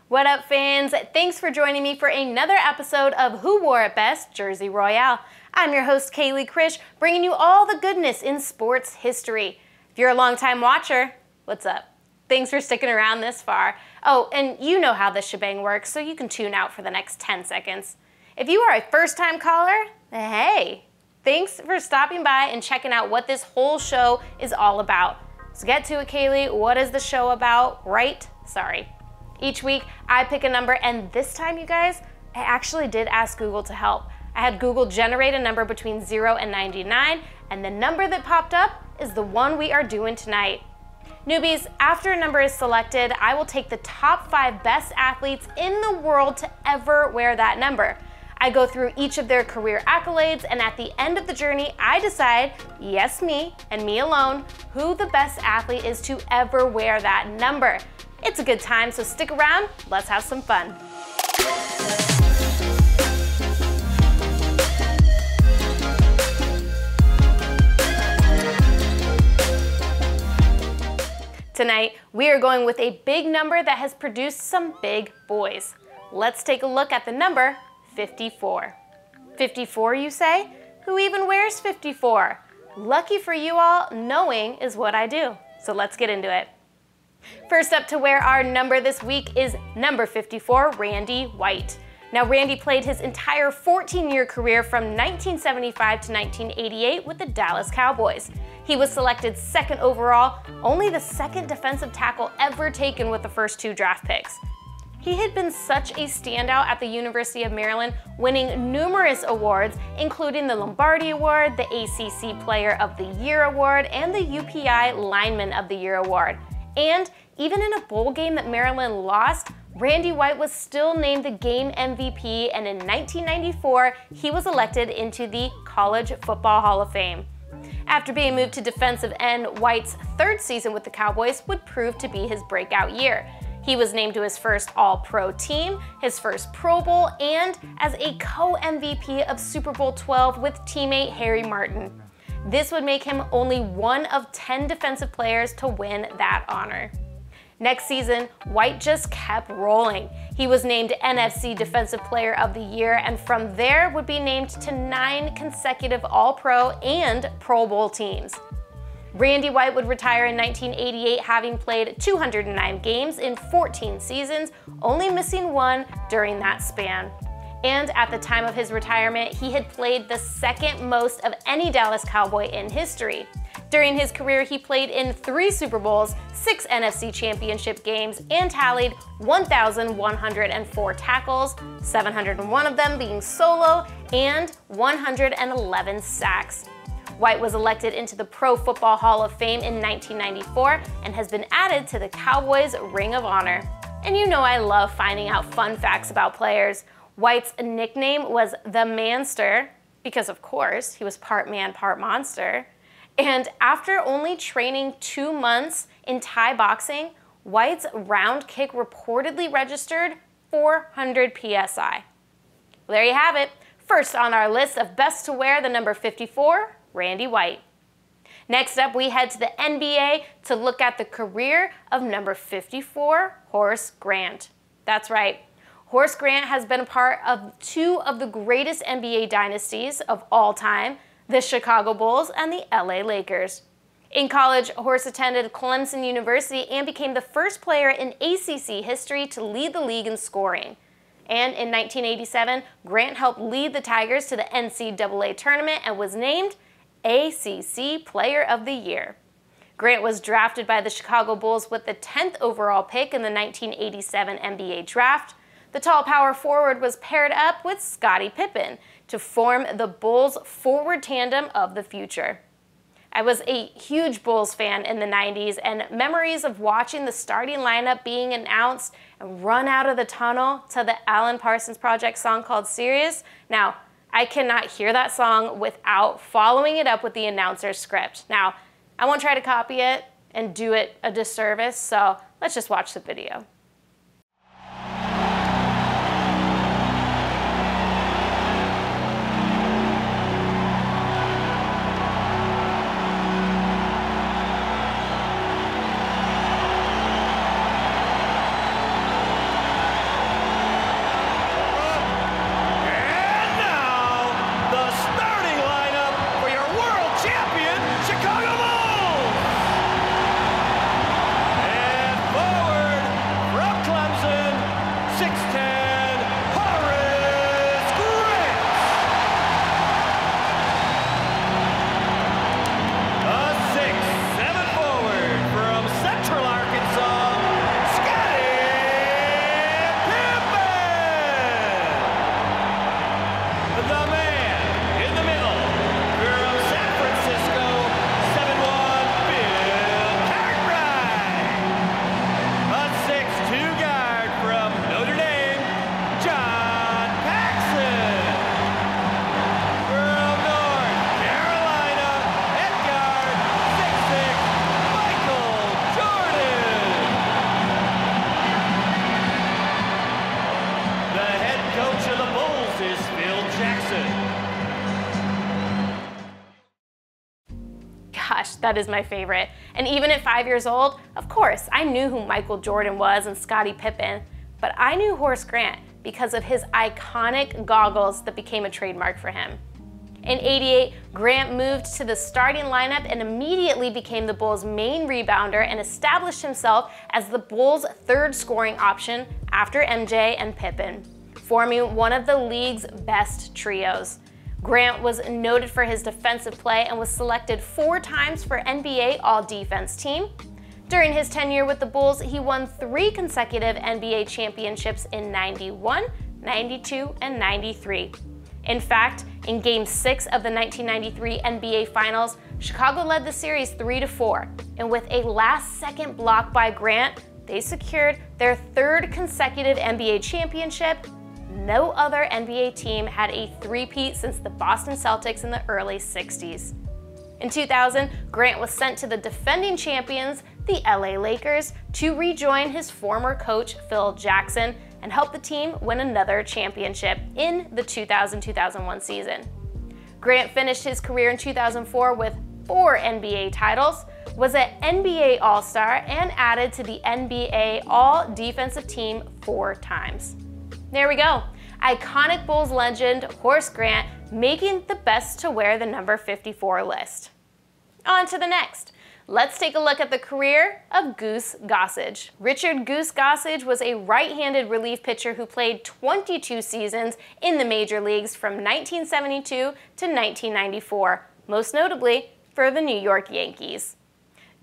What up, fans? Thanks for joining me for another episode of Who Wore It Best? Jersey Royale. I'm your host, Kaleigh Krish, bringing you all the goodness in sports history. If you're a longtime watcher, what's up? Thanks for sticking around this far. Oh, and you know how this shebang works, so you can tune out for the next 10 seconds. If you are a first-time caller, hey, thanks for stopping by and checking out what this whole show is all about. So get to it, Kaleigh. What is the show about, right? Sorry. Each week, I pick a number, and this time, you guys, I actually did ask Google to help. I had Google generate a number between 0 and 99, and the number that popped up is the one we are doing tonight. Newbies, after a number is selected, I will take the top 5 best athletes in the world to ever wear that number. I go through each of their career accolades, and at the end of the journey, I decide, yes, me, and me alone, who the best athlete is to ever wear that number. It's a good time, so stick around, let's have some fun. Tonight, we are going with a big number that has produced some big boys. Let's take a look at the number 54. 54, you say? Who even wears 54? Lucky for you all, knowing is what I do. So let's get into it. First up to wear our number this week is number 54, Randy White. Now, Randy played his entire 14-year career from 1975 to 1988 with the Dallas Cowboys. He was selected 2nd overall, only the 2nd defensive tackle ever taken with the first 2 draft picks. He had been such a standout at the University of Maryland, winning numerous awards, including the Lombardi Award, the ACC Player of the Year Award, and the UPI Lineman of the Year Award. And even in a bowl game that Maryland lost, Randy White was still named the game MVP, and in 1994, he was elected into the College Football Hall of Fame. After being moved to defensive end, White's 3rd season with the Cowboys would prove to be his breakout year. He was named to his first All-Pro team, his first Pro Bowl, and as a co-MVP of Super Bowl 12 with teammate Harry Martin. This would make him only one of 10 defensive players to win that honor. Next season, White just kept rolling. He was named NFC Defensive Player of the Year, and from there would be named to 9 consecutive All-Pro and Pro Bowl teams. Randy White would retire in 1988, having played 209 games in 14 seasons, only missing 1 during that span. And at the time of his retirement, he had played the 2nd most of any Dallas Cowboy in history. During his career, he played in 3 Super Bowls, 6 NFC Championship games, and tallied 1,104 tackles, 701 of them being solo, and 111 sacks. White was elected into the Pro Football Hall of Fame in 1994 and has been added to the Cowboys Ring of Honor. And you know I love finding out fun facts about players. White's nickname was the Manster, because of course, he was part man, part monster. And after only training 2 months in Thai boxing, White's round kick reportedly registered 400 PSI. Well, there you have it. First on our list of best to wear the number 54, Randy White. Next up, we head to the NBA to look at the career of number 54, Horace Grant. That's right. Horace Grant has been a part of 2 of the greatest NBA dynasties of all time, the Chicago Bulls and the LA Lakers. In college, Horace attended Clemson University and became the first player in ACC history to lead the league in scoring. And in 1987, Grant helped lead the Tigers to the NCAA tournament and was named ACC Player of the Year. Grant was drafted by the Chicago Bulls with the 10th overall pick in the 1987 NBA draft. The tall power forward was paired up with Scottie Pippen to form the Bulls forward tandem of the future. I was a huge Bulls fan in the 90s, and memories of watching the starting lineup being announced and run out of the tunnel to the Alan Parsons Project song called Serious. Now, I cannot hear that song without following it up with the announcer's script. Now, I won't try to copy it and do it a disservice, so let's just watch the video. That is my favorite. And even at 5 years old, of course, I knew who Michael Jordan was and Scottie Pippen, but I knew Horace Grant because of his iconic goggles that became a trademark for him. In '88, Grant moved to the starting lineup and immediately became the Bulls' main rebounder and established himself as the Bulls' third scoring option after MJ and Pippen, forming one of the league's best trios. Grant was noted for his defensive play and was selected 4 times for NBA All-Defense Team. During his tenure with the Bulls, he won 3 consecutive NBA championships in '91, '92, and '93. In fact, in Game 6 of the 1993 NBA Finals, Chicago led the series 3-4, and with a last-second block by Grant, they secured their 3rd consecutive NBA championship. No other NBA team had a three-peat since the Boston Celtics in the early '60s. In 2000, Grant was sent to the defending champions, the LA Lakers, to rejoin his former coach, Phil Jackson, and help the team win another championship in the 2000-2001 season. Grant finished his career in 2004 with 4 NBA titles, was an NBA All-Star, and added to the NBA All-Defensive Team 4 times. There we go. Iconic Bulls legend Horace Grant making the best to wear the number 54 list. On to the next. Let's take a look at the career of Goose Gossage. Richard Goose Gossage was a right-handed relief pitcher who played 22 seasons in the major leagues from 1972 to 1994, most notably for the New York Yankees.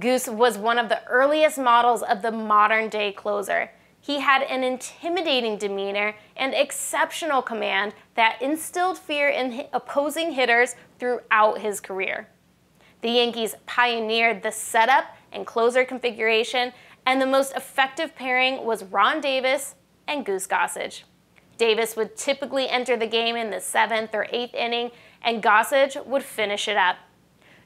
Goose was one of the earliest models of the modern-day closer. He had an intimidating demeanor and exceptional command that instilled fear in opposing hitters throughout his career. The Yankees pioneered the setup and closer configuration, and the most effective pairing was Ron Davis and Goose Gossage. Davis would typically enter the game in the 7th or 8th inning, and Gossage would finish it up.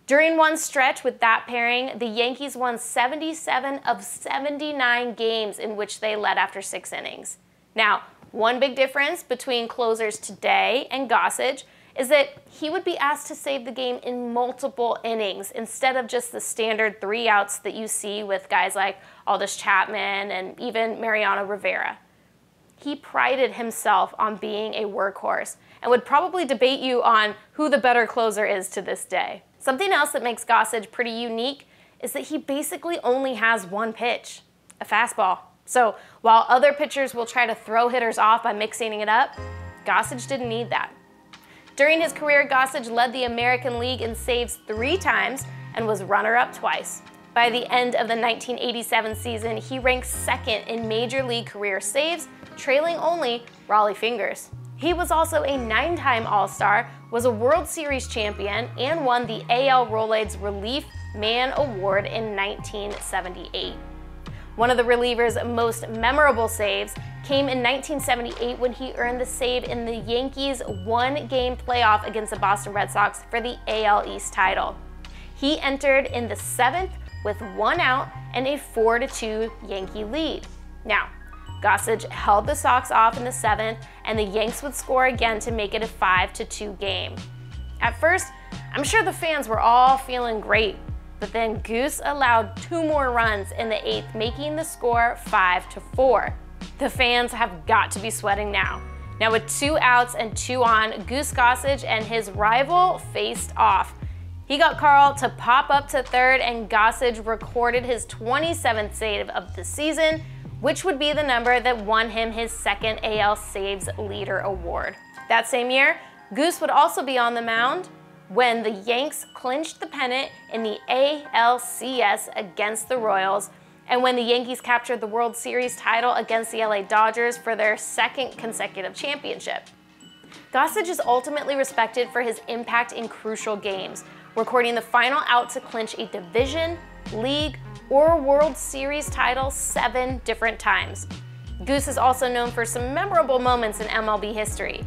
During one stretch with that pairing, the Yankees won 77 of 79 games in which they led after 6 innings. Now, one big difference between closers today and Gossage is that he would be asked to save the game in multiple innings instead of just the standard 3 outs that you see with guys like Aroldis Chapman and even Mariano Rivera. He prided himself on being a workhorse and would probably debate you on who the better closer is to this day. Something else that makes Gossage pretty unique is that he basically only has one pitch, a fastball. So while other pitchers will try to throw hitters off by mixing it up, Gossage didn't need that. During his career, Gossage led the American League in saves 3 times and was runner-up twice. By the end of the 1987 season, he ranked 2nd in Major League career saves, trailing only Rollie Fingers. He was also a 9-time All-Star, was a World Series champion, and won the AL Rolaids Relief Man Award in 1978. One of the reliever's most memorable saves came in 1978 when he earned the save in the Yankees' 1-game playoff against the Boston Red Sox for the AL East title. He entered in the 7th with 1 out and a 4-2 Yankee lead. Now, Gossage held the Sox off in the 7th, and the Yanks would score again to make it a 5-2 game. At first, I'm sure the fans were all feeling great, but then Goose allowed 2 more runs in the 8th, making the score 5-4. The fans have got to be sweating now. Now with 2 outs and 2 on, Goose Gossage and his rival faced off. He got Carl to pop up to 3rd, and Gossage recorded his 27th save of the season, which would be the number that won him his 2nd AL Saves Leader award. That same year, Goose would also be on the mound when the Yanks clinched the pennant in the ALCS against the Royals, and when the Yankees captured the World Series title against the LA Dodgers for their 2nd consecutive championship. Gossage is ultimately respected for his impact in crucial games, recording the final out to clinch a division, league, or World Series title 7 different times. Goose is also known for some memorable moments in MLB history.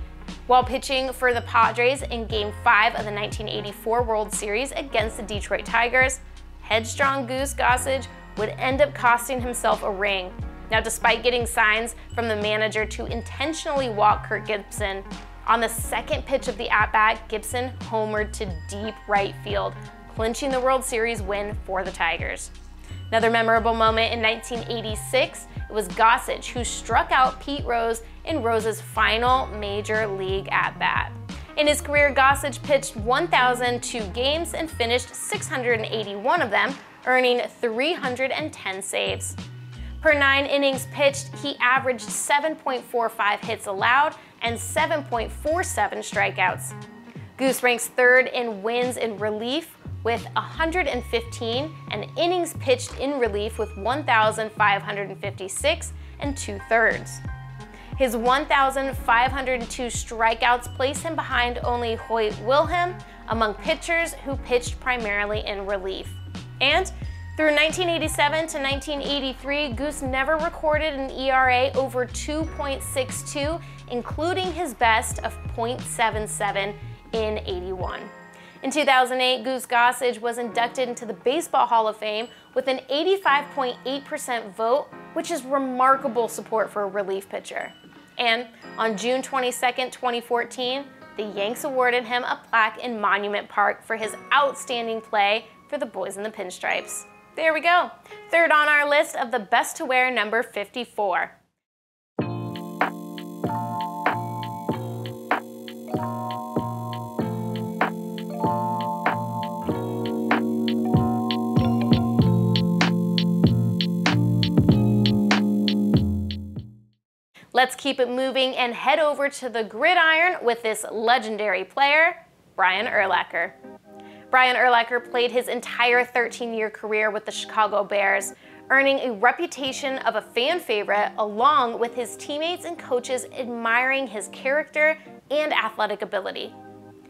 While pitching for the Padres in Game 5 of the 1984 World Series against the Detroit Tigers, headstrong Goose Gossage would end up costing himself a ring. Now, despite getting signs from the manager to intentionally walk Kirk Gibson, on the 2nd pitch of the at-bat, Gibson homered to deep right field, clinching the World Series win for the Tigers. Another memorable moment in 1986, it was Gossage who struck out Pete Rose in Rose's final major league at-bat. In his career, Gossage pitched 1,002 games and finished 681 of them, earning 310 saves. Per 9 innings pitched, he averaged 7.45 hits allowed and 7.47 strikeouts. Goose ranks third in wins in relief with 115 and innings pitched in relief with 1,556 and 2/3. His 1,502 strikeouts place him behind only Hoyt Wilhelm among pitchers who pitched primarily in relief. And through 1987 to 1983, Goose never recorded an ERA over 2.62, including his best of .77 in '81. In 2008, Goose Gossage was inducted into the Baseball Hall of Fame with an 85.8% vote, which is remarkable support for a relief pitcher. And on June 22, 2014, the Yanks awarded him a plaque in Monument Park for his outstanding play for the Boys in the Pinstripes. There we go. Third on our list of the best to wear, number 54. Let's keep it moving and head over to the gridiron with this legendary player, Brian Urlacher. Brian Urlacher played his entire 13-year career with the Chicago Bears, earning a reputation of a fan favorite along with his teammates and coaches admiring his character and athletic ability.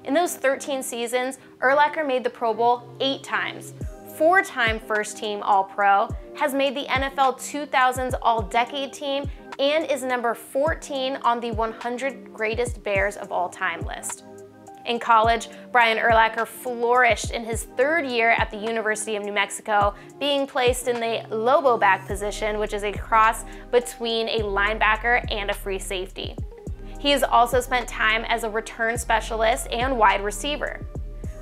In those 13 seasons, Urlacher made the Pro Bowl 8 times, 4-time first-team All-Pro, has made the NFL 2000s All-Decade Team, and is number 14 on the 100 Greatest Bears of All Time list. In college, Brian Urlacher flourished in his 3rd year at the University of New Mexico, being placed in the Lobo back position, which is a cross between a linebacker and a free safety. He has also spent time as a return specialist and wide receiver.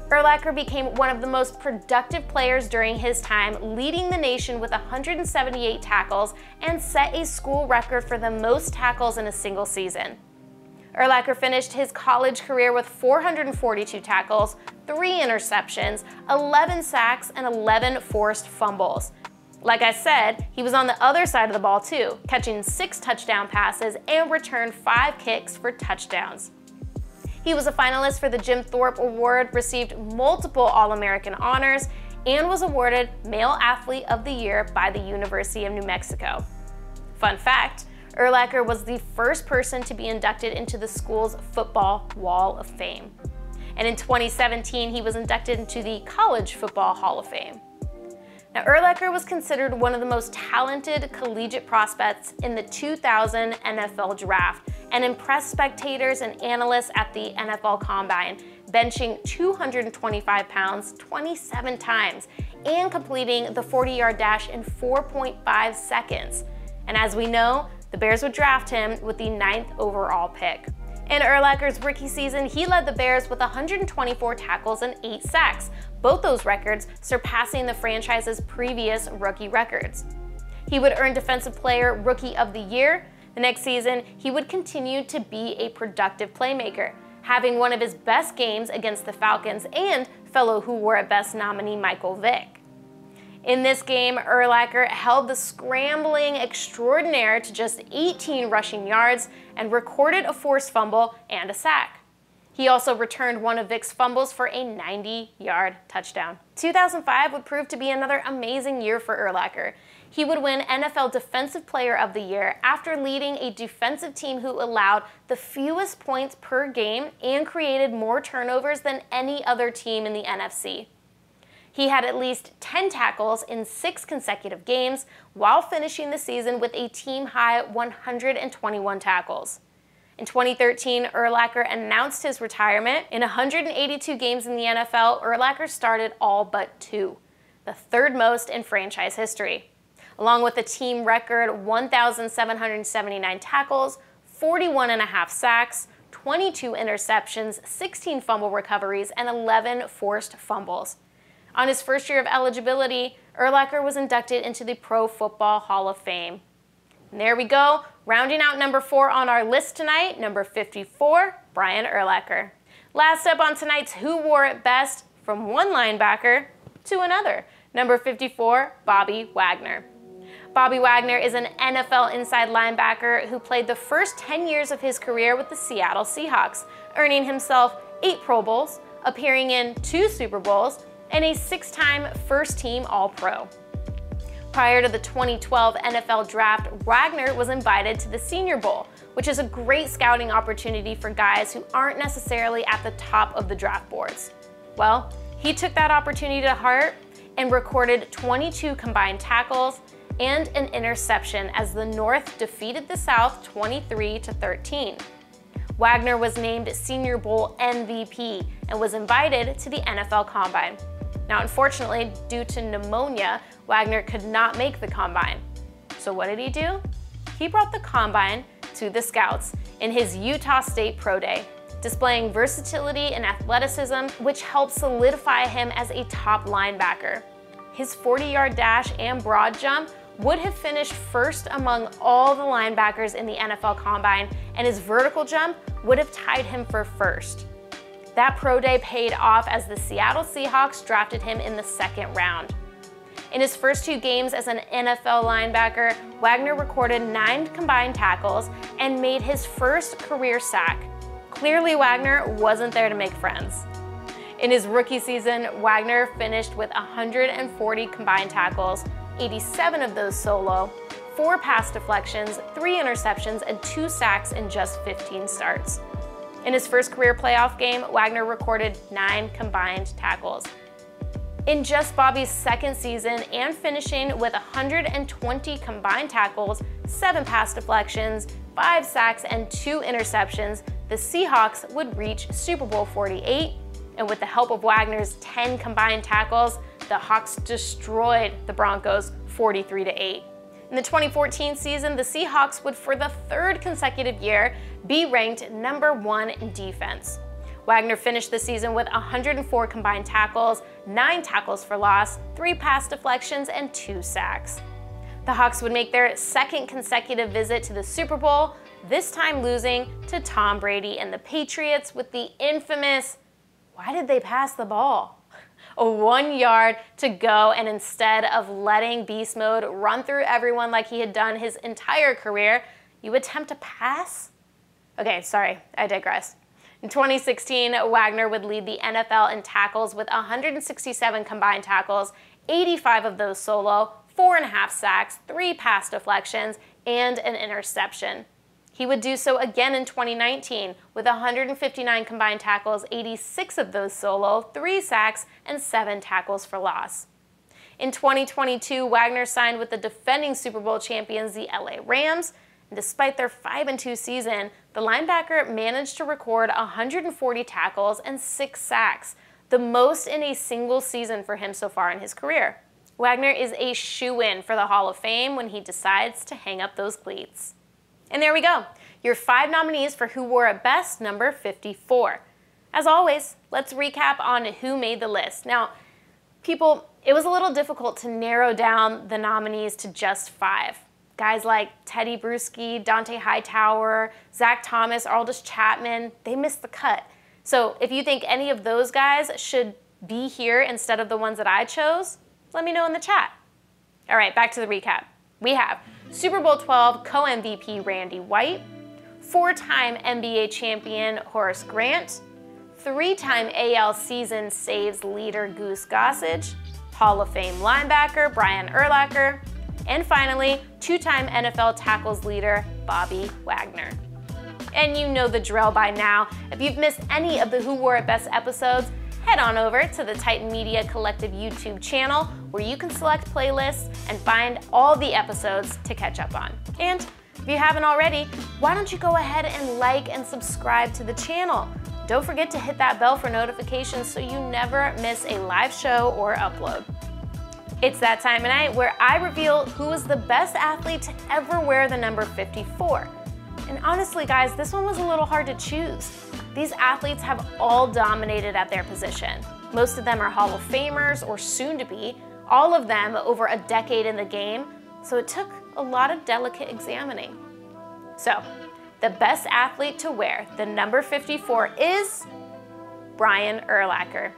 Urlacher became one of the most productive players during his time, leading the nation with 178 tackles and set a school record for the most tackles in a single season. Urlacher finished his college career with 442 tackles, 3 interceptions, 11 sacks, and 11 forced fumbles. Like I said, he was on the other side of the ball too, catching 6 touchdown passes and returned 5 kicks for touchdowns. He was a finalist for the Jim Thorpe Award, received multiple All-American honors, and was awarded Male Athlete of the Year by the University of New Mexico. Fun fact, Urlacher was the first person to be inducted into the school's Football Wall of Fame. And in 2017, he was inducted into the College Football Hall of Fame. Now, Urlacher was considered one of the most talented collegiate prospects in the 2000 NFL Draft and impressed spectators and analysts at the NFL Combine, benching 225 pounds 27 times and completing the 40-yard dash in 4.5 seconds. And as we know, the Bears would draft him with the 9th overall pick. In Urlacher's rookie season, he led the Bears with 124 tackles and 8 sacks, both those records surpassing the franchise's previous rookie records. He would earn Defensive Player Rookie of the Year. The next season, he would continue to be a productive playmaker, having one of his best games against the Falcons and fellow Who Wore It Best nominee Michael Vick. In this game, Urlacher held the scrambling extraordinaire to just 18 rushing yards and recorded a forced fumble and a sack. He also returned one of Vick's fumbles for a 90-yard touchdown. 2005 would prove to be another amazing year for Urlacher. He would win NFL Defensive Player of the Year after leading a defensive team who allowed the fewest points per game and created more turnovers than any other team in the NFC. He had at least 10 tackles in 6 consecutive games while finishing the season with a team-high 121 tackles. In 2013, Urlacher announced his retirement. In 182 games in the NFL, Urlacher started all but 2, the 3rd most in franchise history. Along with a team record 1,779 tackles, 41.5 sacks, 22 interceptions, 16 fumble recoveries, and 11 forced fumbles. On his first year of eligibility, Urlacher was inducted into the Pro Football Hall of Fame. And there we go, rounding out number 4 on our list tonight, number 54, Brian Urlacher. Last up on tonight's Who Wore It Best, from one linebacker to another, number 54, Bobby Wagner. Bobby Wagner is an NFL inside linebacker who played the first 10 years of his career with the Seattle Seahawks, earning himself 8 Pro Bowls, appearing in 2 Super Bowls, and a 6-time first-team All-Pro. Prior to the 2012 NFL Draft, Wagner was invited to the Senior Bowl, which is a great scouting opportunity for guys who aren't necessarily at the top of the draft boards. Well, he took that opportunity to heart and recorded 22 combined tackles and an interception as the North defeated the South 23-13. Wagner was named Senior Bowl MVP and was invited to the NFL Combine. Now, unfortunately, due to pneumonia, Wagner could not make the Combine. So what did he do? He brought the Combine to the Scouts in his Utah State Pro Day, displaying versatility and athleticism, which helped solidify him as a top linebacker. His 40-yard dash and broad jump would have finished first among all the linebackers in the NFL Combine, and his vertical jump would have tied him for first. That pro day paid off as the Seattle Seahawks drafted him in the 2nd round. In his first 2 games as an NFL linebacker, Wagner recorded 9 combined tackles and made his first career sack. Clearly, Wagner wasn't there to make friends. In his rookie season, Wagner finished with 140 combined tackles, 87 of those solo, 4 pass deflections, 3 interceptions, and 2 sacks in just 15 starts. In his first career playoff game, Wagner recorded 9 combined tackles. In just Bobby's 2nd season and finishing with 120 combined tackles, 7 pass deflections, 5 sacks, and 2 interceptions, the Seahawks would reach Super Bowl 48, and with the help of Wagner's 10 combined tackles, the Hawks destroyed the Broncos 43-8. In the 2014 season, the Seahawks would, for the 3rd consecutive year, be ranked number 1 in defense. Wagner finished the season with 104 combined tackles, 9 tackles for loss, 3 pass deflections, and 2 sacks. The Hawks would make their 2nd consecutive visit to the Super Bowl, this time losing to Tom Brady and the Patriots with the infamous, "Why did they pass the ball?" A 1 yard to go, and instead of letting Beast Mode run through everyone like he had done his entire career, you attempt to pass? Okay, sorry, I digress. In 2016, Wagner would lead the NFL in tackles with 167 combined tackles, 85 of those solo, 4.5 sacks, 3 pass deflections, and an interception. He would do so again in 2019 with 159 combined tackles, 86 of those solo, 3 sacks, and 7 tackles for loss. In 2022, Wagner signed with the defending Super Bowl champions, the LA Rams, and despite their 5-2 season, the linebacker managed to record 140 tackles and 6 sacks, the most in a single season for him so far in his career. Wagner is a shoo-in for the Hall of Fame when he decides to hang up those cleats. And there we go, your 5 nominees for Who Wore It Best, number 54. As always, let's recap on who made the list. Now, people, it was a little difficult to narrow down the nominees to just 5. Guys like Teddy Bruschi, Dante Hightower, Zach Thomas, Aldous Chapman, they missed the cut. So if you think any of those guys should be here instead of the ones that I chose, let me know in the chat. All right, back to the recap. We have Super Bowl 12 co-MVP Randy White, 4-time NBA champion Horace Grant, 3-time AL season saves leader Goose Gossage, Hall of Fame linebacker Brian Urlacher, and finally, 2-time NFL tackles leader Bobby Wagner. And you know the drill by now. If you've missed any of the Who Wore It Best episodes, head on over to the Titan Media Collective YouTube channel where you can select playlists and find all the episodes to catch up on. And if you haven't already, why don't you go ahead and like and subscribe to the channel? Don't forget to hit that bell for notifications so you never miss a live show or upload. It's that time of night where I reveal who is the best athlete to ever wear the number 54. And honestly, guys, this one was a little hard to choose. These athletes have all dominated at their position. Most of them are Hall of Famers or soon to be, all of them over a decade in the game, so it took a lot of delicate examining. So, the best athlete to wear the number 54 is Brian Urlacher.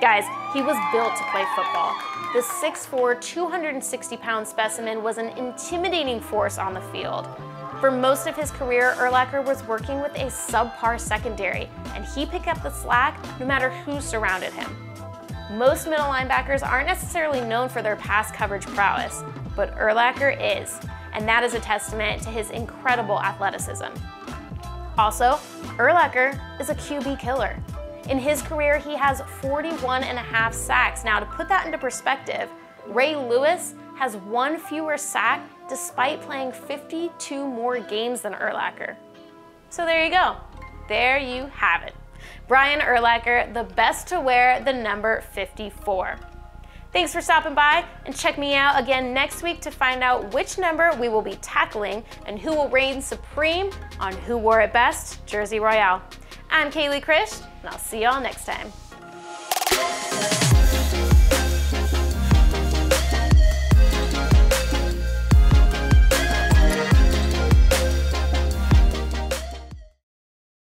Guys, he was built to play football. The 6'4", 260-pound specimen was an intimidating force on the field. For most of his career, Urlacher was working with a subpar secondary, and he picked up the slack no matter who surrounded him. Most middle linebackers aren't necessarily known for their pass coverage prowess, but Urlacher is, and that is a testament to his incredible athleticism. Also, Urlacher is a QB killer. In his career, he has 41.5 sacks. Now, to put that into perspective, Ray Lewis has 1 fewer sack despite playing 52 more games than Urlacher. So there you go. There you have it. Brian Urlacher, the best to wear the number 54. Thanks for stopping by, and check me out again next week to find out which number we will be tackling and who will reign supreme on Who Wore It Best Jersey Royale. I'm Kaleigh Krish, and I'll see y'all next time.